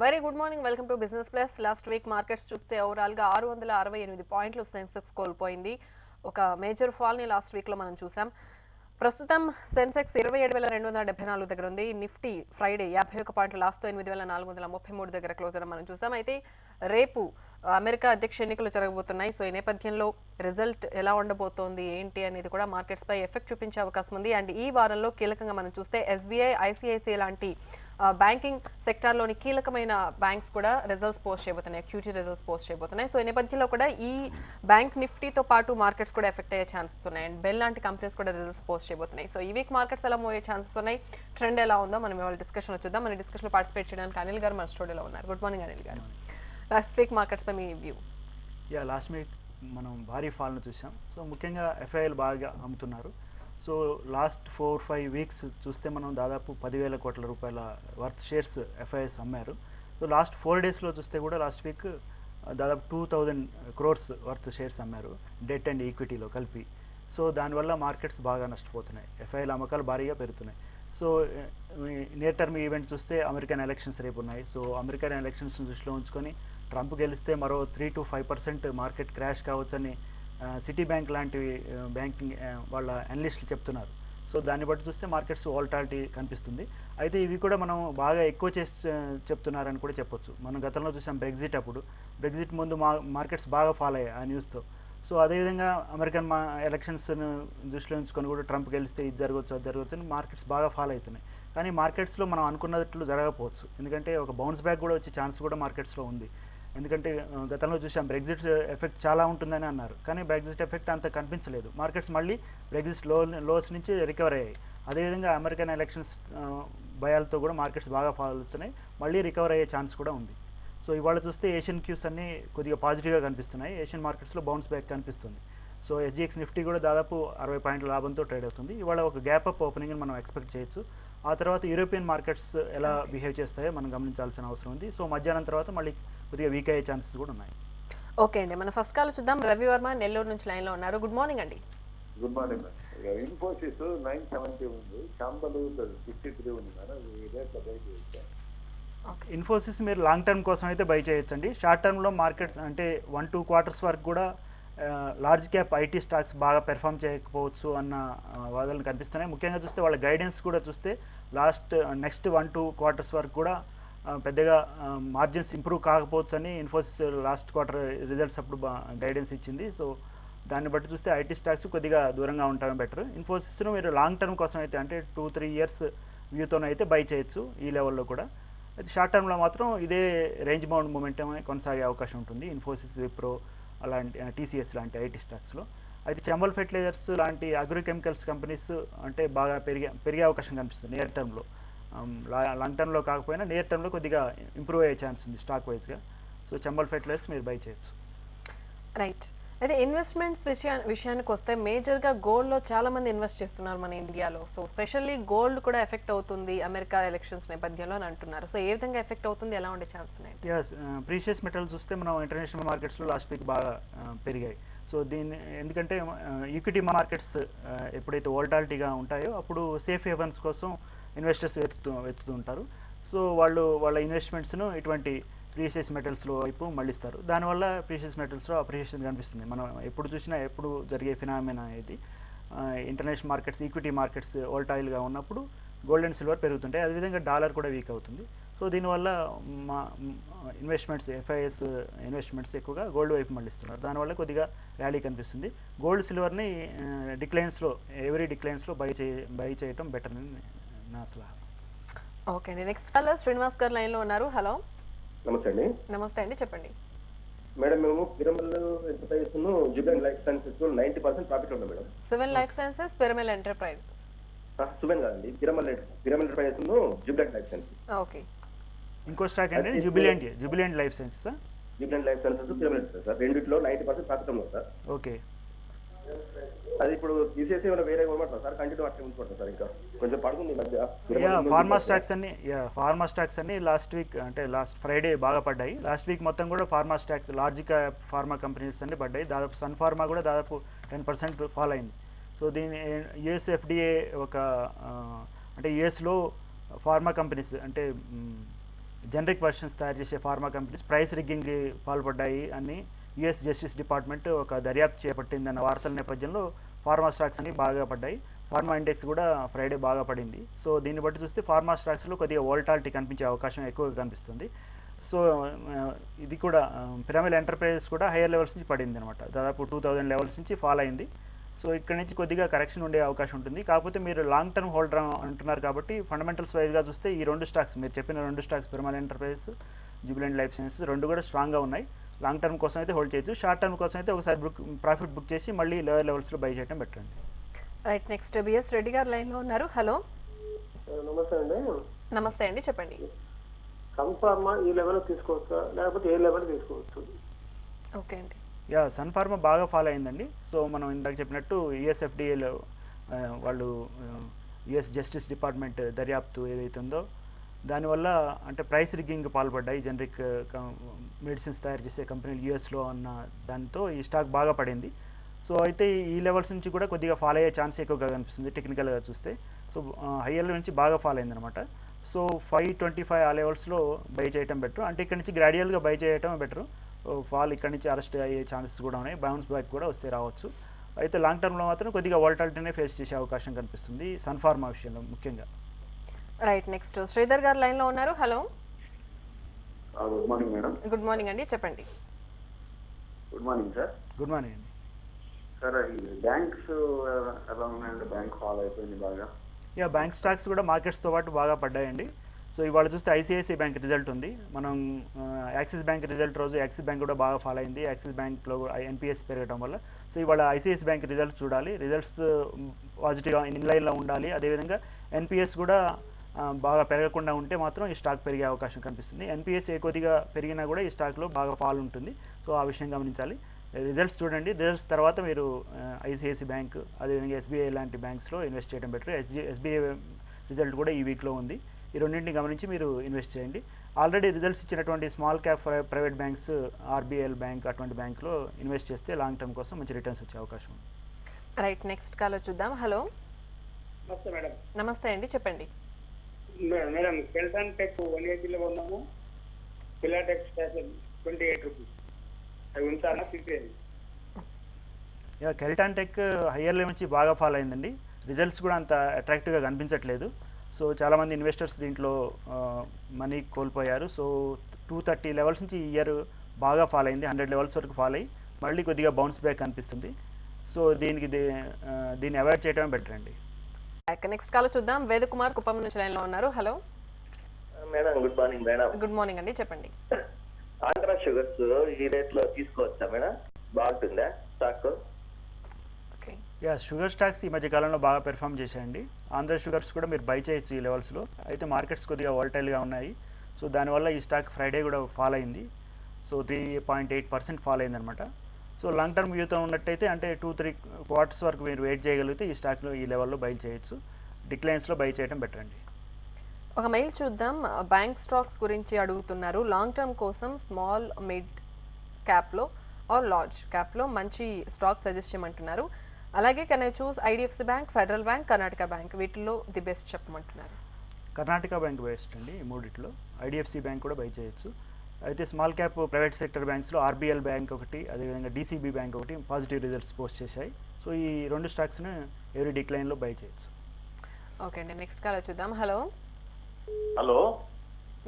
Very good morning, welcome to business plus. Last week markets చూస్తే ఓవరాల్గా 668 పాయింట్లు సెన్సెక్స్ కోల్పోయింది. ఒక మేజర్ ఫాల్ని లాస్ట్ వీక్లో మనం చూసాం. ప్రస్తుతం సెన్సెక్స్ 27,274 దగ్గర ఉంది. నిఫ్టీ ఫ్రైడే 51 పాయింట్ల లాస్తో 8,433 దగ్గర క్లోజ్ అవ్వడం మనం చూసాం. అయితే రేపు అమెరికా అధ్యక్ష ఎన్నికలు జరగబోతున్నాయి. సో ఈ నేపథ్యంలో రిజల్ట్ ఎలా ఉండబోతోంది ఏంటి అనేది కూడా మార్కెట్స్పై ఎఫెక్ట్ చూపించే అవకాశం ఉంది. అండ్ ఈ వారంలో కీలకంగా మనం చూస్తే ఎస్బీఐ, ఐసిఐసిఐ లాంటి బ్యాంకింగ్ సెక్టార్లోని కీలకమైన బ్యాంక్స్ కూడా రిజల్ట్స్ పోస్ట్ చేయబోతున్నాయి, క్యూటీ రిజల్ట్స్ పోస్ట్ చేయబోతున్నాయి. సో ఈ నేపథ్యంలో కూడా ఈ బ్యాంక్ నిఫ్టీతో పాటు మార్కెట్స్ కూడా ఎఫెక్ట్ అయ్యే ఛాన్సెస్ ఉన్నాయి. అండ్ బెల్ లాంటి కంపెనీస్ కూడా రిజల్ట్స్ పోస్ట్ చేయబోతున్నాయి. సో ఈ వీక్ మార్కెట్స్ ఎలా మూవ్ అయ్యే ఛాన్సెస్ ఉన్నాయి, ట్రెండ్ ఎలా ఉందో మనం ఇవాళ డిస్కషన్ చూద్దాం. మన డిస్కషన్లో పార్టిసిపేట్ చేయడానికి అనిల్ గారు మన స్టూడియోలో ఉన్నారు. గుడ్ మార్నింగ్ అనిల్ గారు. లాస్ట్ వీక్ మార్కెట్స్ పై మీ వ్యూ? లాస్ట్ వీక్ మనం భారీ ఫాల్ను చూసాం. సో ముఖ్యంగా ఎఫ్ఐఎల్ బాగా అమ్ముతున్నారు. సో లాస్ట్ 4-5 వీక్స్ చూస్తే మనం దాదాపు 10,000 కోట్ల రూపాయల వర్త్ షేర్స్ ఎఫ్ఐఎస్ అమ్మారు. సో లాస్ట్ 4 డేస్లో చూస్తే కూడా లాస్ట్ వీక్ దాదాపు 2,000 crores వర్త్ షేర్స్ అమ్మారు, డెట్ అండ్ ఈక్విటీలో కలిపి. సో దానివల్ల మార్కెట్స్ బాగా నష్టపోతున్నాయి, ఎఫ్ఐఎల్ అమ్మకాలు భారీగా పెరుగుతున్నాయి. సో నియర్ టర్మ్ ఈవెంట్ చూస్తే అమెరికన్ ఎలక్షన్స్ రేపు ఉన్నాయి. సో అమెరికన్ ఎలక్షన్స్ దృష్టిలో ఉంచుకొని ట్రంప్ గెలిస్తే మరో 3-5% మార్కెట్ క్రాష్ కావచ్చని సిటీ బ్యాంక్ లాంటి బ్యాంకింగ్ వాళ్ళ అనలిస్టులు చెప్తున్నారు. సో దాన్ని బట్టి చూస్తే మార్కెట్స్ వాలటాలిటీ కనిపిస్తుంది. అయితే ఇవి కూడా మనం బాగా ఎక్కువ చేసి చెప్తున్నారని కూడా చెప్పొచ్చు. మనం గతంలో చూసాం బ్రెగ్జిట్ ముందు మార్కెట్స్ బాగా ఫాల్ అయ్యాయి ఆ న్యూస్తో. సో అదేవిధంగా అమెరికన్ ఎలక్షన్స్ను దృష్టిలో ఉంచుకొని కూడా ట్రంప్ గెలిస్తే ఇది జరగవచ్చు అది జరగవచ్చు అని మార్కెట్స్ బాగా ఫాల్ అవుతున్నాయి. కానీ మార్కెట్స్లో మనం అనుకున్నట్లు జరగకపోవచ్చు, ఎందుకంటే ఒక బౌన్స్ బ్యాక్ కూడా వచ్చే ఛాన్స్ కూడా మార్కెట్స్లో ఉంది. ఎందుకంటే గతంలో చూసాం బ్రెగ్జిట్ ఎఫెక్ట్ చాలా ఉంటుందని అన్నారు, కానీ బ్రెగ్జిట్ ఎఫెక్ట్ అంత కనిపించలేదు. మార్కెట్స్ మళ్ళీ బ్రెగ్జిట్ లోస్ నుంచి రికవర్ అయ్యాయి. అదేవిధంగా అమెరికన్ ఎలక్షన్స్ భయాలతో కూడా మార్కెట్స్ బాగా ఫాల్ అవుతున్నాయి, మళ్ళీ రికవర్ అయ్యే ఛాన్స్ కూడా ఉంది. సో ఇవాళ చూస్తే ఏషియన్ క్యూస్ అన్నీ కొద్దిగా పాజిటివ్గా కనిపిస్తున్నాయి. ఏషియన్ మార్కెట్స్లో బౌన్స్ బ్యాక్ కనిపిస్తుంది. సో ఎస్జిఎక్స్ నిఫ్టీ కూడా దాదాపు 60 పాయింట్ల లాభంతో ట్రేడ్ అవుతుంది. ఇవాళ ఒక గ్యాప్ అప్ ఓపెనింగ్ని మనం ఎక్స్పెక్ట్ చేయొచ్చు. ఆ తర్వాత యూరోపియన్ మార్కెట్స్ ఎలా బిహేవ్ చేస్తాయో మనం గమనించాల్సిన అవసరం ఉంది. సో మధ్యాహ్నం తర్వాత మళ్ళీ కొద్దిగా వీక్ అయ్యే ఛాన్సెస్ కూడా ఉన్నాయి. ఓకే అండి, మన ఫస్ట్ కాల్ చూద్దాం. రవి వర్మ నెల్లూరు నుంచి లైన్లో ఉన్నారు. గుడ్ మార్నింగ్ అండి. Good morning. ఇన్ఫోసిస్ 970 ఉంది, చాంబలు 53 ఉంది మేడం. ఈ రేట్లో బై చేయొచ్చా? ఇన్ఫోసిస్ మీరు లాంగ్ టర్మ్ కోసం అయితే బై చేయొచ్చండి. షార్ట్ టర్మ్లో మార్కెట్స్ అంటే 1-2 quarters వరకు కూడా లార్జ్ క్యాప్ ఐటీ స్టాక్స్ బాగా పెర్ఫామ్ చేయకపోవచ్చు అన్న వాదనలు కనిపిస్తున్నాయి. ముఖ్యంగా చూస్తే వాళ్ళ గైడెన్స్ కూడా చూస్తే నెక్స్ట్ 1-2 quarters వరకు కూడా పెద్దగా మార్జిన్స్ ఇంప్రూవ్ కాకపోవచ్చు అని ఇన్ఫోసిస్ లాస్ట్ క్వార్టర్ రిజల్ట్స్ అప్పుడు గైడెన్స్ ఇచ్చింది. సో దాన్ని బట్టి చూస్తే ఐటీ స్టాక్స్ కొద్దిగా దూరంగా ఉండడం బెటర్. ఇన్ఫోసిస్ను మీరు లాంగ్ టర్మ్ కోసం అయితే అంటే 2-3 years వ్యూతోనైతే బై చేయొచ్చు ఈ లెవెల్లో కూడా. అయితే షార్ట్ టర్మ్లో మాత్రం ఇదే రేంజ్ బౌండ్ మూమెంటం కొనసాగే అవకాశం ఉంటుంది ఇన్ఫోసిస్, విప్రో అలాంటి టీసీఎస్ లాంటి ఐటీ స్టాక్స్లో. అయితే చంబల్ ఫెర్టిలైజర్స్ లాంటి అగ్రోకెమికల్స్ కంపెనీస్ అంటే బాగా పెరిగే అవకాశం కనిపిస్తుంది నియర్ టర్మ్లో. లాంగ్ టర్మ్లో కాకపోయినా నియర్ టర్మ్లో కొద్దిగా ఇంప్రూవ్ అయ్యే ఛాన్స్ ఉంది స్టాక్ వైజ్గా. సో చంబల్ ఫెర్టిలైజర్స్ మీరు బై చేయొచ్చు. రైట్. అయితే ఇన్వెస్ట్మెంట్స్ విషయానికి వస్తే మేజర్గా గోల్డ్లో చాలా మంది ఇన్వెస్ట్ చేస్తున్నారు మన ఇండియాలో. సో స్పెషల్లీ గోల్డ్ కూడా ఎఫెక్ట్ అవుతుంది అమెరికా ఎలక్షన్స్ నేపథ్యంలో అని అంటున్నారు. సో ఏ విధంగా ఎఫెక్ట్ అవుతుంది, ఎలా ఉండే ఛాన్స్ ఉన్నాయి? ప్రీషియస్ మెటల్ చూస్తే మనం ఇంటర్నేషనల్ మార్కెట్స్లో లాస్ట్ వీక్ బాగా పెరిగాయి. సో ఎందుకంటే ఈక్విటీ మార్కెట్స్ ఎప్పుడైతే వోల్టాలిటీగా ఉంటాయో అప్పుడు సేఫ్ హేవన్స్ కోసం ఇన్వెస్టర్స్ వెతుకుతూ ఉంటారు. సో వాళ్ళ ఇన్వెస్ట్మెంట్స్ను ఇటువంటి ప్రీషియస్ మెటల్స్లో వైపు మళ్ళిస్తారు. దానివల్ల ప్రీషియస్ మెటల్స్లో అప్రిషియేషన్ కనిపిస్తుంది. మనం ఎప్పుడు జరిగే ఫినామినా ఇది. ఇంటర్నేషనల్ మార్కెట్స్, ఈక్విటీ మార్కెట్స్ వోల్టైల్గా ఉన్నప్పుడు గోల్డ్ అండ్ సిల్వర్ పెరుగుతుంటాయి. అదేవిధంగా డాలర్ కూడా వీక్ అవుతుంది. సో దీనివల్ల మా ఇన్వెస్ట్మెంట్స్, ఎఫ్ఐఎస్ ఇన్వెస్ట్మెంట్స్ ఎక్కువగా గోల్డ్ వైపు మళ్ళిస్తున్నారు. దానివల్ల కొద్దిగా ర్యాలీ కనిపిస్తుంది. గోల్డ్, సిల్వర్ని ఎవ్రీ డిక్లైన్స్లో బై చేయటం బెటర్ అని నా సలహా. ఓకే అండి, నెక్స్ట్ కాలర్ శ్రీనివాస్ గారు లైన్లో ఉన్నారు. హలో. నమస్తే అండి. నమస్తే అండి, చెప్పండి. మేడం మేము పిరమిడ్ ఎంటర్ప్రైజెస్ జుబెన్ లైఫ్ సైన్సెస్ 90% ప్రాఫిట్ ఉంది madam. Suven life sciences, Piramal enterprises. Suven కాదండి, పిరమిడ్ ఎంటర్ప్రైజెస్ జుబెన్ లైఫ్ సైన్సెస్. ఓకే. ఇంకో స్టాక్ అంటే జుబిలెంట్ లైఫ్ సైన్సెస్. జుబెన్ లైఫ్ సైన్సెస్, పిరమిడ్ సార్, రెండిట్లో 90% ప్రాఫిట్ ఉంది సార్. ఓకే. అది ఇప్పుడు తీసేసి ఏమైనా వేరే కొనమంటారు సార్? కంటిన్యూ అట్లా ఉంచుకుంటారు సార్? ఇంకా కొంచెం పడుతుంది మధ్య. ఫార్మా స్టాక్స్ అన్ని లాస్ట్ వీక్ అంటే లాస్ట్ ఫ్రైడే బాగా పడ్డాయి. లాస్ట్ వీక్ మొత్తం కూడా pharma stocks, large pharma companies అన్ని పడ్డాయి. దాదాపు సన్ ఫార్మా కూడా దాదాపు 10% ఫాల్ అయింది. సో దీని యుఎస్ ఎఫ్డిఏ అంటే యుఎస్లో ఫార్మా కంపెనీస్ అంటే జనరిక్ వర్షన్స్ తయారు చేసే ఫార్మా కంపెనీస్ ప్రైస్ రిగ్గింగ్ పాల్పడ్డాయి అని యుఎస్ జస్టిస్ డిపార్ట్మెంట్ ఒక దర్యాప్తు చేపట్టిందన్న వార్తల నేపథ్యంలో ఫార్మా స్టాక్స్ అన్ని బాగా పడ్డాయి. ఫార్మా ఇండెక్స్ కూడా ఫ్రైడే బాగా పడింది. సో దీన్ని బట్టి చూస్తే ఫార్మా స్టాక్స్లో కొద్దిగా వోల్టాలిటీ కనిపించే అవకాశం ఎక్కువగా కనిపిస్తుంది. సో ఇది కూడా పిరమిడ్ ఎంటర్ప్రైజెస్ కూడా హైయర్ లెవెల్స్ నుంచి పడింది అనమాట. దాదాపు 2000 లెవెల్స్ నుంచి ఫాల్ అయింది. సో ఇక్కడ నుంచి కొద్దిగా కరెక్షన్ ఉండే అవకాశం ఉంటుంది. కాకపోతే మీరు లాంగ్ టర్మ్ హోల్డర్ అంటున్నారు కాబట్టి ఫండమెంటల్స్ వైజ్గా చూస్తే ఈ రెండు స్టాక్స్, మీరు చెప్పిన రెండు stocks pyramid enterprises, Jubilant life sciences రెండు కూడా స్ట్రాంగ్గా ఉన్నాయి. లాంగ్ టర్మ్ కోసం అయితే హోల్డ్ చేయొచ్చు. షార్ట్ టర్మ్ కోసం అయితే ఒకసారి ప్రాఫిట్ బుక్ చేసి మళ్ళీ లోయర్ లెవెల్స్లో బై చేయడం బెటర్ అండి. రైట్, నెక్స్ట్ బిఎస్ రెడ్డి గారు లైన్లో ఉన్నారు. హలో, నమస్తే అండి. నమస్తే అండి, చెప్పండి. కన్ఫార్మా ఈ లెవెల్ తీసుకోవచ్చా లేకపోతే ఏ లెవెల్ తీసుకోవచ్చు? ఓకే అండి. యా, సన్ ఫార్మా బాగా ఫాలో అయిందండి. సో మనం ఇందాక చెప్పినట్టు యుఎస్ఎఫ్డిఏలో వాళ్ళు యుఎస్ జస్టిస్ డిపార్ట్మెంట్ దర్యాప్తు ఏదైతే ఉందో దానివల్ల అంటే ప్రైస్ రిగ్గింగ్ పాల్పడ్డాయి జనరిక్ మెడిసిన్స్ తయారు చేసే కంపెనీలు యుఎస్లో అన్న దాంతో ఈ స్టాక్ బాగా పడింది. సో అయితే ఈ లెవెల్స్ నుంచి కూడా కొద్దిగా ఫాలో అయ్యే ఛాన్స్ ఎక్కువగా కనిపిస్తుంది టెక్నికల్గా చూస్తే. సో హైయర్ నుంచి బాగా ఫాలో అయిందనమాట. సో 525 ఆ లెవెల్స్లో బై చేయటం బెటర్. అంటే ఇక్కడ నుంచి గ్రాడ్యువల్గా బై చేయటం బెటర్. ఫాల్ ఇక్కడ నుంచి అరెస్ట్ అయ్యే ఛాన్సెస్ కూడా ఉన్నాయి. బౌన్స్ బ్యాక్ కూడా వస్తే రావచ్చు. అయితే లాంగ్ టర్మ్లో మాత్రం కొద్దిగా వాలటాలిటీనే ఫేస్ చేసే అవకాశం కనిపిస్తుంది సన్ ఫార్మా విషయంలో ముఖ్యంగా. రైట్, నెక్స్ట్ శ్రీధర్ గారు లైన్లో ఉన్నారు. Hello, good morning madam. Good morning అండి, చెప్పండి. Good morning sir. Good morning అండి. సార్ ఈ బ్యాంక్స్ ఎలా ఉన్నాయండి? బ్యాంక్ ఫాల్ అయిపోయింది బాగా. యా, బ్యాంక్ స్టాక్స్ కూడా మార్కెట్స్తో పాటు బాగా పడ్డాయండి. సో ఇవాళ చూస్తే ఐసిఐసిఐ బ్యాంక్ రిజల్ట్ ఉంది. మనం యాక్సిస్ బ్యాంక్ రిజల్ట్ రోజు యాక్సిస్ బ్యాంక్ కూడా బాగా ఫాలో అయింది. యాక్సిస్ బ్యాంక్లో ఎన్పిఎస్ పెరగడం వల్ల. సో ఇవాళ ఐసిఐసి బ్యాంక్ రిజల్ట్ చూడాలి. రిజల్ట్స్ పాజిటివ్గా ఇన్లైన్లో ఉండాలి. అదేవిధంగా ఎన్పిఎస్ కూడా బాగా పెరగకుండా ఉంటే మాత్రం ఈ స్టాక్ పెరిగే అవకాశం కనిపిస్తుంది. ఎన్పిఎస్ కొద్దిగా పెరిగినా కూడా ఈ స్టాక్లో బాగా ఫాల్ ఉంటుంది. సో ఆ విషయం గమనించాలి. రిజల్ట్స్ చూడండి. రిజల్ట్స్ తర్వాత మీరు ఐసిఐసి బ్యాంక్ అదేవిధంగా ఎస్బీఐ లాంటి బ్యాంక్స్లో ఇన్వెస్ట్ చేయడం బెటర్. ఎస్బీఐ రిజల్ట్ కూడా ఈ వీక్లో ఉంది. ఈ రెండింటిని గమనించి మీరు ఇన్వెస్ట్ చేయండి. ఆల్రెడీ రిజల్ట్స్ ఇచ్చినటువంటి small cap private banks, RBL bank అటువంటి బ్యాంక్లో ఇన్వెస్ట్ చేస్తే లాంగ్ టర్మ్ కోసం మంచి రిటర్న్స్ వచ్చే అవకాశం ఉంది. రైట్, నెక్స్ట్ కాల్ చూద్దాం. హలో, నమస్తే మేడం. నమస్తే అండి, చెప్పండి. మేడం కెల్టాన్ టెక్ 180లో ఉన్నాము. ఫిలాటెక్ 28 రూపీస్. అవి ఉంచాలా తీసేయండి? Yeah, Kellton tech higher level నుంచి బాగా ఫాలో అయిందండి. రిజల్ట్స్ కూడా అంత అట్రాక్టివ్గా కనిపించట్లేదు. సో చాలామంది ఇన్వెస్టర్స్ దీంట్లో మనీ కోల్పోయారు. సో 230 లెవెల్స్ నుంచి ఈ ఇయర్ బాగా ఫాలో అయింది. 100 లెవెల్స్ వరకు ఫాలో అయ్యి మళ్ళీ కొద్దిగా బౌన్స్ బ్యాక్ కనిపిస్తుంది. సో దీన్ని అవాయిడ్ చేయడమే బెటర్ అండి. నెక్స్ట్ కాల్ చూద్దాం. వేద కుమార్ కుప్పం నుంచి లైన్లో ఉన్నారు. Hello madam, good morning madam. Good morning అండి, చెప్పండి. ఆంధ్ర షుగర్స్ ఈ రేట్ లో తీసుకోవచ్చా మేడం? బాగుంటుందా stock? Okay, yeah, sugar stocks ఈ మధ్య కాలంలో బాగా పెర్ఫామ్ చేశాయండి. ఆంధ్ర షుగర్స్ కూడా మీరు బై చేయొచ్చు ఈ లెవెల్స్లో. అయితే మార్కెట్స్ కొద్దిగా వాలటైల్గా ఉన్నాయి. సో దానివల్ల ఈ స్టాక్ ఫ్రైడే కూడా ఫాల్ అయింది. సో 3.8% ఫాల్ అయిందనమాట. సో లాంగ్ టర్మ్ వ్యూతో ఉన్నట్టయితే అంటే 2-3 క్వార్టర్స్ వరకు మీరు వెయిట్ చేయగలిగితే ఈ స్టాక్లో ఈ లెవెల్లో బై చేయొచ్చు. డిక్లైన్స్లో బై చేయడం బెటర్ అండి. ఒక మెయిల్ చూద్దాం. బ్యాంక్ స్టాక్స్ గురించి అడుగుతున్నారు. లాంగ్ టర్మ్ కోసం స్మాల్ మిడ్ క్యాప్లో ఆర్ లార్జ్ క్యాప్లో మంచి స్టాక్ సజెస్ట్ చేయమంటున్నారు. అలాగే can I choose IDFC bank, Federal bank, Karnataka bank, వీటిల్లో ది బెస్ట్ చెప్పమంటున్నారు. కర్ణాటక బ్యాంక్ బెస్ట్ అండి ఈ మూడిట్లో. ఐడిఎఫ్సి బ్యాంక్ కూడా బై చేయొచ్చు. అయితే స్మాల్ క్యాప్ ప్రైవేట్ సెక్టర్ బ్యాంక్స్లో ఆర్బీఎల్ బ్యాంక్ ఒకటి, అదేవిధంగా డీసీబీ బ్యాంక్ ఒకటి పాజిటివ్ రిజల్ట్స్ పోస్ట్ చేశాయి. సో ఈ రెండు స్టాక్స్ని ఎవరీ డిక్లైన్లో బై చేయొచ్చు. ఓకే అండి, నెక్స్ట్ కాల్ చూద్దాం. హలో హలో,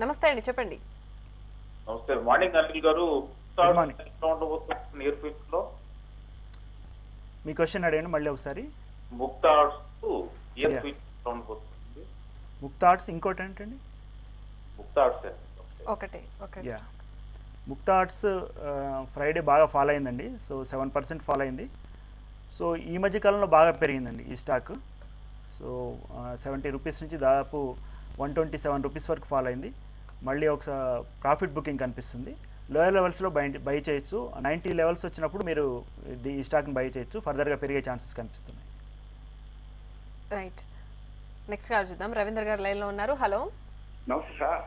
నమస్తే అండి, చెప్పండి. నమస్తే. మార్నింగ్ అనిల్ గారు. Good morning. నియర్ ఫీల్డ్ లో మీ క్వశ్చన్ అడిగాను మళ్ళీ ఒకసారి. ముక్తాడ్స్ ఇయర్ Yeah. ఫీల్డ్ రౌండ్ వస్తుంది. ముక్తాడ్స్ ఇంకోటి ఏంటండి? ముక్తాడ్స్ ఒకటే, ఓకే. యా, ముక్తాడ్స్ ఫ్రైడే బాగా ఫాలో అయిందండి. సో 7% ఫాలో అయింది. సో ఈ మధ్య కాలంలో బాగా పెరిగిందండి ఈ స్టాక్. సో 70 రూపీస్ నుంచి దాదాపు 127 రూపీస్ వరకు ఫాలో అయింది. మళ్ళీ ఒకసారి ప్రాఫిట్ బుకింగ్ కనిపిస్తుంది. లోయర్ లెవెల్స్లో బై చేయొచ్చు. 90 లెవెల్స్ వచ్చినప్పుడు మీరు ఈ స్టాక్ని బై చేయొచ్చు. ఫర్దర్గా పెరిగే ఛాన్సెస్ కనిపిస్తున్నాయి. రైట్, నెక్స్ట్ కాల్ చూద్దాం. రవీంద్ర గారు లైన్లో ఉన్నారు. హలో నమస్తే సార్.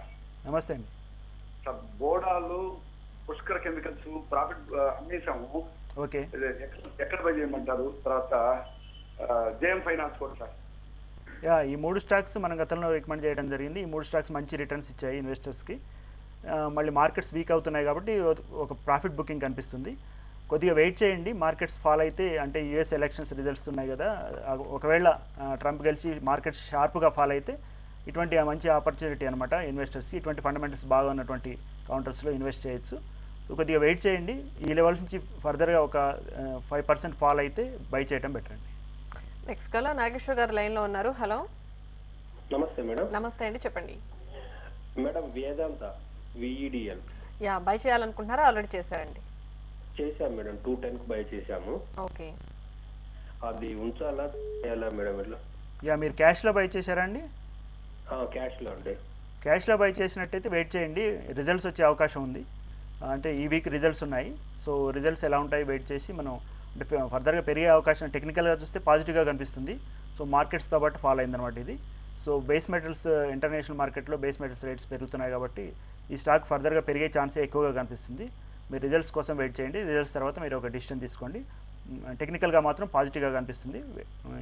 నమస్తే అండి. సార్ బోడాలు, పుష్కర్ కెమికల్స్ ప్రాఫిట్ అమ్మేసాము. ఓకే, ఎక్కడ బై చేయమంటారు? తర్వాత జేఎం ఫైనాన్స్ కూడా సార్. యా, ఈ 3 స్టాక్స్ మనం గతంలో రికమెండ్ చేయడం జరిగింది. ఈ 3 స్టాక్స్ మంచి రిటర్న్స్ ఇచ్చాయి ఇన్వెస్టర్స్కి. మళ్ళీ మార్కెట్స్ వీక్ అవుతున్నాయి కాబట్టి ఒక ప్రాఫిట్ బుకింగ్ కనిపిస్తుంది. కొద్దిగా వెయిట్ చేయండి. మార్కెట్స్ ఫాల్ అయితే, అంటే యూఎస్ ఎలక్షన్స్ రిజల్ట్స్ ఉన్నాయి కదా, ఒకవేళ ట్రంప్ గెలిచి మార్కెట్స్ షార్ప్గా ఫాల్ అయితే ఇటువంటి మంచి ఆపర్చునిటీ అనమాట ఇన్వెస్టర్స్కి. ఇటువంటి ఫండమెంటల్స్ బాగా ఉన్నటువంటి కౌంటర్స్లో ఇన్వెస్ట్ చేయొచ్చు. సో కొద్దిగా వెయిట్ చేయండి. ఈ లెవెల్స్ నుంచి ఫర్దర్గా ఒక 5% ఫాల్ అయితే బై చేయడం బెటర్ అండి. నెక్స్ట్ కాల్ నాగేశ్వర్ గారు లైన్లో ఉన్నారు. హలో, నమస్తే మేడం. నమస్తే అండి, చెప్పండి. మేడం వేదాంత విఈడిఎల్ యా, బై చేయాలనుకుంటున్నారా? ఆల్రెడీ చేశారండి. చేశాం మేడం, 210 బై చేశాము. ఓకే, అది ఉంచాలా చేయాలా మేడం? ఎట్లా? యా, మీరు క్యాష్లో బై చేశారా అండి? క్యాష్లో అండి. క్యాష్లో బై చేసినట్టయితే వెయిట్ చేయండి, రిజల్ట్స్ వచ్చే అవకాశం ఉంది. అంటే ఈ వీక్ రిజల్ట్స్ ఉన్నాయి. సో రిజల్ట్స్ ఎలా ఉంటాయి వెయిట్ చేసి మనం అంటే ఫర్దర్గా పెరిగే అవకాశం టెక్నికల్గా చూస్తే పాజిటివ్గా కనిపిస్తుంది. సో మార్కెట్స్తో పాటు ఫాలో అయిందనమాట ఇది. సో బేస్ మెటల్స్ ఇంటర్నేషనల్ మార్కెట్లో బేస్ మెటల్స్ రేట్స్ పెరుగుతున్నాయి కాబట్టి ఈ స్టాక్ ఫర్దర్గా పెరిగే ఛాన్సే ఎక్కువగా కనిపిస్తుంది. మీరు రిజల్ట్స్ కోసం వెయిట్ చేయండి. రిజల్ట్స్ తర్వాత మీరు ఒక డిసిషన్ తీసుకోండి. టెక్నికల్గా మాత్రం పాజిటివ్గా కనిపిస్తుంది.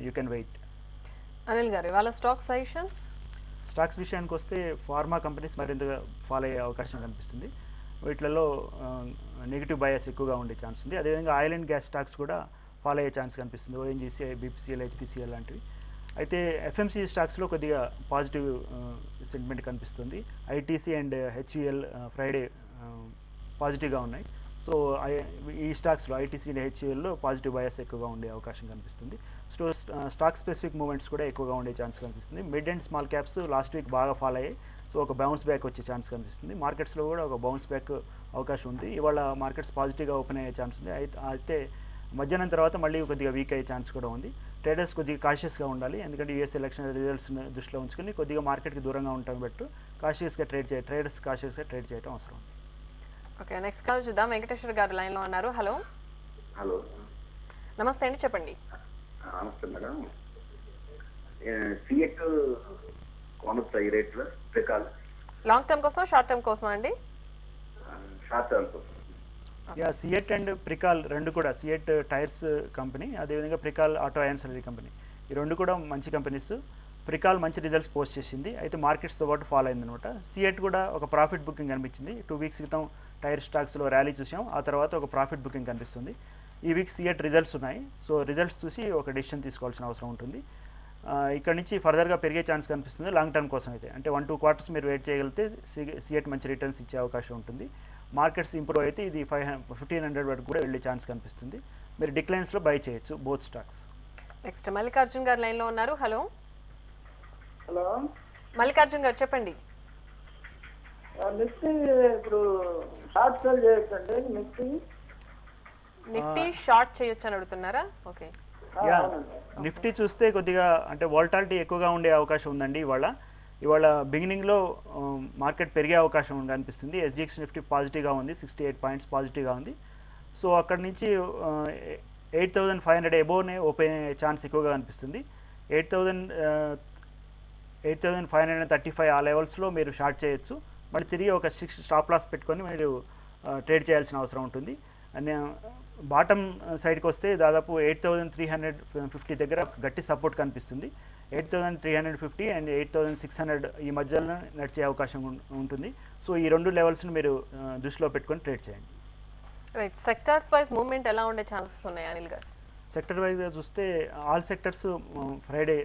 You can wait. అనిల్ గారు, ఇవాళ స్టాక్ సజెషన్స్? స్టాక్స్ విషయానికి వస్తే ఫార్మా కంపెనీస్ మరింతగా ఫాలో అయ్యే అవకాశం కనిపిస్తుంది. వీటిలలో నెగిటివ్ బయాస్ ఎక్కువగా ఉండే ఛాన్స్ ఉంది. అదేవిధంగా ఆయిల్ అండ్ గ్యాస్ స్టాక్స్ కూడా ఫాలో అయ్యే ఛాన్స్ కనిపిస్తుంది. ఓఎన్జీసీ, బీపీసీఎల్, హెచ్పీసీఎల్ లాంటివి. అయితే ఎఫ్ఎంసీ స్టాక్స్లో కొద్దిగా పాజిటివ్ సెంటిమెంట్ కనిపిస్తుంది. ఐటీసీ అండ్ హెచ్యుఎల్ ఫ్రైడే పాజిటివ్గా ఉన్నాయి. సో ఈ స్టాక్స్లో ఐటీసీ అండ్ హెచ్యుఎల్లో పాజిటివ్ బయాస్ ఎక్కువగా ఉండే అవకాశం కనిపిస్తుంది. సో స్టాక్ స్పెసిఫిక్ మూమెంట్స్ కూడా ఎక్కువగా ఉండే ఛాన్స్ కనిపిస్తుంది. Mid and small caps last week బాగా ఫాలో అయ్యాయి. సో ఒక బౌన్స్ బ్యాక్ వచ్చే ఛాన్స్ కనిపిస్తుంది. మార్కెట్స్లో కూడా ఒక బౌన్స్ బ్యాక్ అవకాశం ఉంది. ఇవాళ మార్కెట్స్ పాజిటివ్గా ఓపెన్ అయ్యే ఛాన్స్ ఉంది. అయితే మధ్యాహ్నం తర్వాత మళ్ళీ కొద్దిగా వీక్ అయ్యే ఛాన్స్ కూడా ఉంది. ట్రేడర్స్ కొద్దిగా కాషియస్గా ఉండాలి. ఎందుకంటే యూఎస్ ఎలక్షన్ రిజల్ట్స్ని దృష్టిలో ఉంచుకొని కొద్దిగా మార్కెట్కి దూరంగా ఉండటం బట్టి ట్రేడర్స్ కాషియస్గా ట్రేడ్ చేయడం అవసరం ఉంది. ఓకే, నెక్స్ట్ కాల్ చూద్దాం. వెంకటేశ్వర గారు లైన్లో ఉన్నారు. హలో, హలో, నమస్తే అండి, చెప్పండి. నమస్తే మేడం. సిఎట్ కొనొచ్చా ఈ రేట్లో? ప్రికాల్ లాంగ్ టర్మ్ కోసమా, షార్ట్ టర్మ్ కోసమా అండి? షార్ట్ టర్మ్ కోసం. యా, సిఎట్ అండ్ ప్రికాల్ రెండు కూడా, సిఎట్ టైర్స్ కంపెనీ, అదేవిధంగా ప్రికాల్ ఆటో యాన్సరీ కంపెనీ, ఈ రెండు కూడా మంచి కంపెనీస్. ప్రికాల్ మంచి రిజల్ట్స్ పోస్ట్ చేసింది. అయితే మార్కెట్స్తో పాటు ఫాలో అయిందనమాట. సిఎట్ కూడా ఒక ప్రాఫిట్ బుకింగ్ కనిపించింది. 2 వీక్స్ క్రితం టైర్ స్టాక్స్లో ర్యాలీ చూసాం. ఆ తర్వాత ఒక ప్రాఫిట్ బుకింగ్ కనిపిస్తుంది. ఈ వీక్ సిఎట్ రిజల్ట్స్ ఉన్నాయి. సో రిజల్ట్స్ చూసి ఒక డెసిషన్ తీసుకోవాల్సిన అవసరం ఉంటుంది. ఇక్కడ నుంచి ఫర్దర్గా పెరిగే ఛాన్స్ కనిపిస్తుంది లాంగ్ టర్మ్ కోసం అయితే. అంటే 1-2 క్వార్టర్స్ మీరు వెయిట్ చేయగలిగితే సిఎట్ మంచి రిటర్న్స్ ఇచ్చే అవకాశం ఉంటుంది. మార్కెట్స్ ఇంప్రూవ్ అయితే ఇది 1500 వరకు కూడా వెళ్ళే ఛాన్స్ కనిపిస్తుంది. మీరు డిక్లైన్స్లో బై చేయొచ్చు బోత్ స్టాక్స్. నెక్స్ట్ మల్లికార్జున్ గారు లైన్లో ఉన్నారు. హలో, హలో, మల్లికార్జున్ గారు, చెప్పండి. నిఫ్టీ ఇప్పుడు షార్ట్ సెల్ చేయొచ్చండి? నిఫ్టీ షార్ట్ చేయొచ్చు అని అడుగుతున్నారా? ఓకే, యా, నిఫ్టీ చూస్తే కొద్దిగా అంటే వాలటాలిటీ ఎక్కువగా ఉండే అవకాశం ఉందండి. ఇవాళ బిగినింగ్లో మార్కెట్ పెరిగే అవకాశం కనిపిస్తుంది. ఎస్జిఎక్స్ నిఫ్టీ పాజిటివ్గా ఉంది, 68 పాయింట్స్ పాజిటివ్గా ఉంది. సో అక్కడి నుంచి 8500 ఎబోవ్నే ఓపెన్ అయ్యే ఛాన్స్ ఎక్కువగా కనిపిస్తుంది. 8535 ఆ లెవెల్స్లో మీరు షార్ట్ చేయొచ్చు. మళ్ళీ తిరిగి ఒక 6 స్టాప్ లాస్ పెట్టుకొని మీరు ట్రేడ్ చేయాల్సిన అవసరం ఉంటుంది. బాటమ్ సైడ్కి వస్తే దాదాపు 8350 దగ్గర గట్టి సపోర్ట్ కనిపిస్తుంది. 8350 అండ్ 8600 ఈ మధ్యలో నడిచే అవకాశం ఉంటుంది. సో ఈ రెండు లెవెల్స్ని మీరు దృష్టిలో పెట్టుకొని ట్రేడ్ చేయండి. రైట్, సెక్టార్స్ వైజ్ మూవ్మెంట్ ఎలా ఉండే ఛాన్సెస్ ఉన్నాయి అనిల్ గారు? సెక్టర్ వైజ్గా చూస్తే ఆల్ సెక్టర్స్ ఫ్రైడే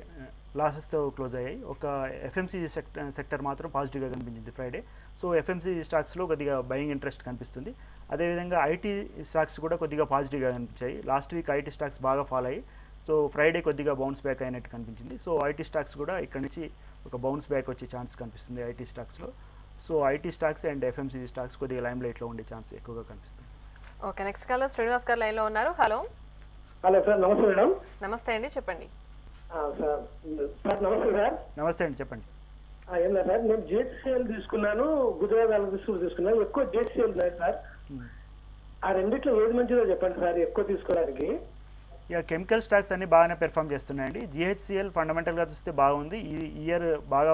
లాసెస్తో క్లోజ్ అయ్యాయి. ఒక ఎఫ్ఎంసీజీ సెక్టర్ మాత్రం పాజిటివ్గా కనిపించింది ఫ్రైడే. సో ఎఫ్ఎంసీజీ స్టాక్స్లో కొద్దిగా బయింగ్ ఇంట్రెస్ట్ కనిపిస్తుంది. అదేవిధంగా ఐటీ స్టాక్స్ కూడా కొద్దిగా పాజిటివ్గా కనిపించాయి. లాస్ట్ వీక్ ఐటీ స్టాక్స్ బాగా ఫాలో అయ్యి సో ఫ్రైడే కొద్దిగా బౌన్స్ బ్యాక్ అయినట్టు కనిపించింది. సో ఐటీ స్టాక్స్ కూడా ఇక్కడ నుంచి ఒక బౌన్స్ బ్యాక్ వచ్చే ఛాన్స్ కనిపిస్తుంది ఐటీ స్టాక్స్లో. So IT stocks and FMCG stocks కొద్దిగా లైమ్ లైట్లో ఉండే ఛాన్స్ ఎక్కువగా కనిపిస్తుంది. ఓకే, నెక్స్ట్ కాలర్ శ్రీనివాస్ గారు లైన్లో ఉన్నారు. హలో, హలో సార్, నమస్తే మేడం. నమస్తే అండి, చెప్పండి. సార్ నమస్తే సార్. నమస్తే అండి, చెప్పండి. ఏం లేదు సార్, నేను జేసీఎల్ తీసుకున్నాను, గుజరాత్ ఎలక్ట్రిసిటీ తీసుకున్నాను. ఎక్కువ జేసీఎల్ ఉన్నాయి సార్. ఆ రెండిట్లో ఏది మంచిదో చెప్పండి సార్ ఎక్కువ తీసుకోవడానికి. ఇక కెమికల్ స్టాక్స్ అన్ని బాగానే పెర్ఫామ్ చేస్తున్నాయండి. జిహెచ్సిఎల్ ఫండమెంటల్గా చూస్తే బాగుంది. ఈ ఇయర్ బాగా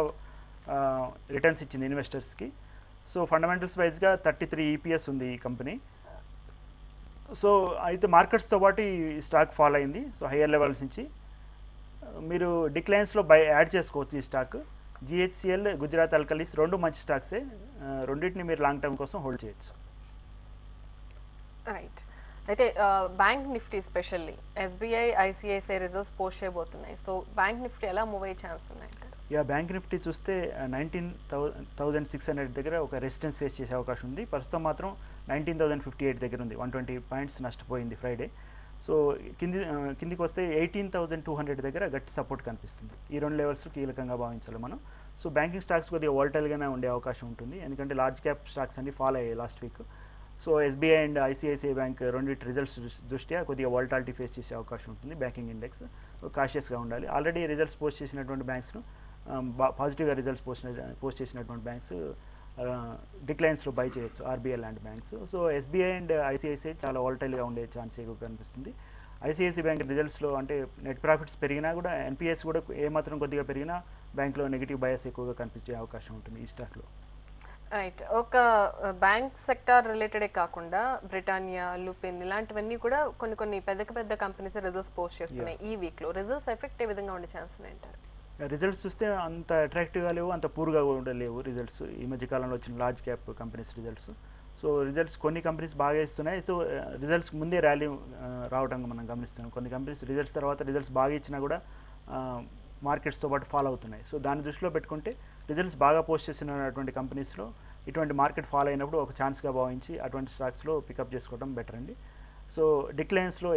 రిటర్న్స్ ఇచ్చింది ఇన్వెస్టర్స్కి. సో ఫండమెంటల్స్ వైజ్గా 33 EPS ఉంది ఈ కంపెనీ. సో అయితే మార్కెట్స్తో పాటు ఈ స్టాక్ ఫాలో అయింది. సో హయ్యర్ లెవెల్స్ నుంచి మీరు డిక్లైన్స్లో బై యాడ్ చేసుకోవచ్చు ఈ స్టాక్. జిహెచ్సిఎల్, గుజరాత్ అల్కలీస్ రెండు మంచి స్టాక్సే. రెండింటిని మీరు లాంగ్ టర్మ్ కోసం హోల్డ్ చేయొచ్చు. రైట్. అయితే bank Nifty specially SBI, ICICI reserves post చేయబోతున్నాయి. సో బ్యాంక్ నిఫ్టీ ఎలా మూవ్ అయ్యే ఛాన్స్ ఉన్నాయి? బ్యాంక్ నిఫ్టీ చూస్తే 19,600 దగ్గర ఒక రెసిస్టెన్స్ ఫేస్ చేసే అవకాశం ఉంది. ప్రస్తుతం మాత్రం 19,058 దగ్గర ఉంది. 120 పాయింట్స్ నష్టపోయింది ఫ్రైడే. సో కిందికి వస్తే 18,200 దగ్గర గట్టి సపోర్ట్ కనిపిస్తుంది. ఈ రెండు లెవెల్స్ కీలకంగా భావించాలి మనం. సో బ్యాంకింగ్ స్టాక్స్ కొద్దిగా వాలటైల్గానే ఉండే అవకాశం ఉంటుంది, ఎందుకంటే లార్జ్ క్యాప్ స్టాక్స్ అన్ని ఫాలో అయ్యాయి last week. So SBI and ICICI bank రెండింటి రిజల్ట్స్ దృష్ట్యా కొద్దిగా వాలటాలిటీ ఫేస్ చేసే అవకాశం ఉంటుంది బ్యాంకింగ్ ఇండెక్స్. కాషియస్గా ఉండాలి. ఆల్రెడీ రిజల్ట్స్ పోస్ట్ చేసినటువంటి బ్యాంక్స్ను పాజిటివ్గా రిజల్ట్స్ పోస్ట్ చేసినటువంటి బ్యాంక్స్ డిక్లైన్స్లో బై చేయొచ్చు, ఆర్బీఐ లాంటి banks. So SBI and ICICI చాలా వాలటైల్గా ఉండే ఛాన్స్ ఎక్కువ కనిపిస్తుంది. ఐసిఐసిఐ బ్యాంక్ రిజల్ట్స్లో అంటే నెట్ ప్రాఫిట్స్ పెరిగినా కూడా ఎన్పిఎస్ కూడా ఏమాత్రం కొద్దిగా పెరిగినా బ్యాంక్లో నెగిటివ్ బయాస్ ఎక్కువగా కనిపించే అవకాశం ఉంటుంది ఈ స్టాక్లో. రైట్. ఒక బ్యాంక్ సెక్టార్ రిలేటెడే కాకుండా బ్రిటానియా, లూపిన్ ఇలాంటివన్నీ కూడా కొన్ని పెద్ద కంపెనీస్ రిజల్ట్స్ పోస్ట్ చేస్తున్నాయి ఈ వీక్లో. రిజల్ట్స్ ఎఫెక్ట్ ఏ విధంగా ఉండే ఛాన్స్ ఉన్నాయంటారు? రిజల్ట్స్ చూస్తే అంత అట్రాక్టివ్గా లేవు, అంత పూర్గా కూడా లేవు రిజల్ట్స్ ఈ మధ్యకాలంలో వచ్చిన large cap companies results. So results కొన్ని కంపెనీస్ బాగా ఇస్తున్నాయి. సో రిజల్ట్స్ ముందే ర్యాలీ రావడం మనం గమనిస్తున్నాం. కొన్ని కంపెనీస్ రిజల్ట్స్ తర్వాత రిజల్ట్స్ బాగా ఇచ్చినా కూడా మార్కెట్స్తో పాటు ఫాలో అవుతున్నాయి. సో దాన్ని దృష్టిలో పెట్టుకుంటే రిజల్ట్స్ బాగా పోస్ట్ చేసినటువంటి కంపెనీస్లో ఇటువంటి మార్కెట్ ఫాలో అయినప్పుడు ఒక ఛాన్స్గా భావించి అటువంటి స్టాక్స్లో పికప్ చేసుకోవడం బెటర్ అండి. సో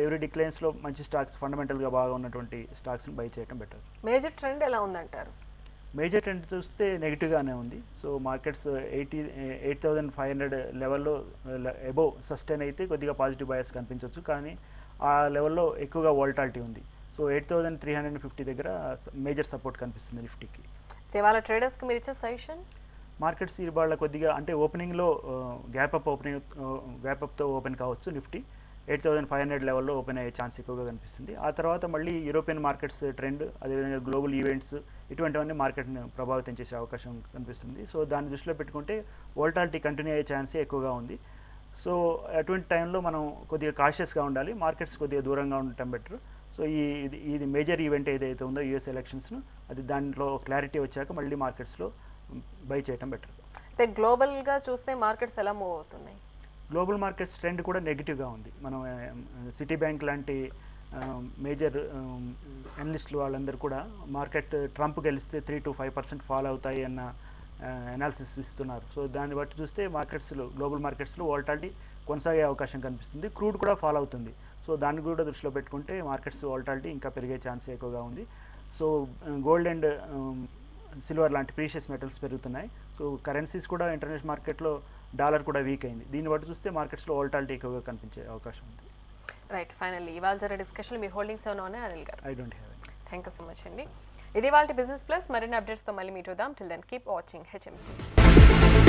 ఎవ్రీ డిక్లైన్స్లో మంచి స్టాక్స్, ఫండమెంటల్గా బాగా ఉన్నటువంటి స్టాక్స్ని బై చేయడం బెటర్. మేజర్ ట్రెండ్ ఎలా ఉందంటారు? మేజర్ ట్రెండ్ చూస్తే నెగిటివ్గానే ఉంది. సో మార్కెట్స్ 8,500 లెవెల్లో అబోవ్ సస్టైన్ అయితే కొద్దిగా పాజిటివ్ బయాస్ కనిపించవచ్చు, కానీ ఆ లెవెల్లో ఎక్కువగా వాలటాలిటీ ఉంది. సో 8,350 దగ్గర మేజర్ సపోర్ట్ కనిపిస్తుంది నిఫ్టీకి. ఇవాళ ట్రేడర్స్కి మీరు ఇచ్చే సజెషన్? మార్కెట్స్ ఇవాళ కొద్దిగా అంటే ఓపెనింగ్లో గ్యాప్ అప్తో ఓపెన్ కావచ్చు. నిఫ్టీ 8,500 లెవెల్లో ఓపెన్ అయ్యే ఛాన్స్ ఎక్కువగా కనిపిస్తుంది. ఆ తర్వాత మళ్ళీ యూరోపియన్ మార్కెట్స్ ట్రెండ్, అదేవిధంగా గ్లోబల్ ఈవెంట్స్ ఇటువంటివన్నీ మార్కెట్ని ప్రభావితం చేసే అవకాశం కనిపిస్తుంది. సో దాన్ని దృష్టిలో పెట్టుకుంటే వోల్టాలిటీ కంటిన్యూ అయ్యే ఛాన్సే ఎక్కువగా ఉంది. సో అటువంటి టైంలో మనం కొద్దిగా కాషియస్గా ఉండాలి, మార్కెట్స్ కొద్దిగా దూరంగా ఉండటం బెటర్. సో ఇది మేజర్ ఈవెంట్ ఏదైతే ఉందో యూఎస్ ఎలక్షన్స్ను, అది దాంట్లో క్లారిటీ వచ్చాక మళ్ళీ మార్కెట్స్లో బై చేయటం బెటర్. అంటే గ్లోబల్గా చూస్తే మార్కెట్స్ ఎలా మూవ్ అవుతున్నాయి? గ్లోబల్ మార్కెట్స్ ట్రెండ్ కూడా నెగిటివ్గా ఉంది. మనం సిటీ బ్యాంక్ లాంటి మేజర్ అనలిస్టులు వాళ్ళందరూ కూడా మార్కెట్ ట్రంప్ గెలిస్తే 3 to 5% ఫాలో అవుతాయి అన్న అనాలిసిస్ ఇస్తున్నారు. సో దాన్ని బట్టి చూస్తే గ్లోబల్ మార్కెట్స్లో వోల్టాలిటీ కొనసాగే అవకాశం కనిపిస్తుంది. క్రూడ్ కూడా ఫాలో అవుతుంది. సో దాన్ని కూడా దృష్టిలో పెట్టుకుంటే మార్కెట్స్ వోల్టాలిటీ ఇంకా పెరిగే ఛాన్స్ ఎక్కువగా ఉంది. సో గోల్డ్ అండ్ సిల్వర్ లాంటి ప్రీషియస్ మెటల్స్ పెరుగుతున్నాయి. సో కరెన్సీస్ కూడా ఇంటర్నేషనల్ మార్కెట్లో డాలర్ కూడా వీక్ అయింది. దీన్ని బట్టి చూస్తే మార్కెట్స్లో వోల్టాలిటీ ఎక్కువగా కనిపించే అవకాశం ఉంది. రైట్. ఫైనల్లీ ఇవాళ జరిగే డిస్కషన్ మీ హోల్డింగ్స్ ఏమైనా ఉన్నాయి అనిల్ గారు? I don't have any. Thank you so much అండి. ఇది వాళ్ళ బిజినెస్ ప్లస్. మరిన్ని అప్డేట్స్తో మళ్ళీ మీట్ అవుదాం. Till then keep watching HMTV.